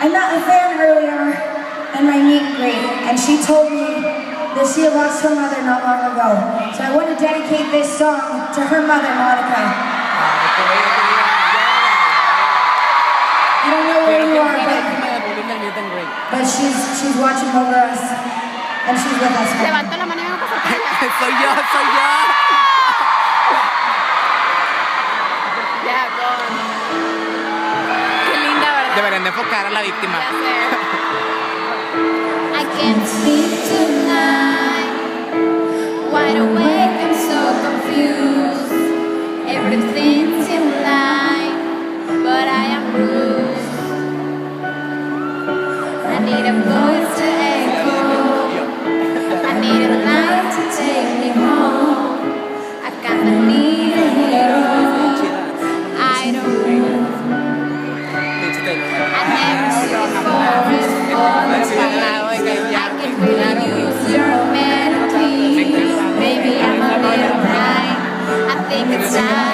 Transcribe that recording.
I met a fan earlier in my meet and greet, and she told me that she had lost her mother not long ago. So I want to dedicate this song to her mother, Monica. I don't know where you are, but she's watching over us, and she's with us now. Levanto la mano y me voy a pasar. soy yo. Ya, con... Qué linda, ¿verdad? Deberían de enfocar a la víctima. Ya sé. I can't sleep tonight. Wide awake, I'm so confused. Everything's in line, but I am bruised. I need a voice to echo. I need a light to take me home. I kinda need a hero. I don't know. I never see the forest for the fire. I can really use your melody. Maybe I'm a little blind. I think it's time.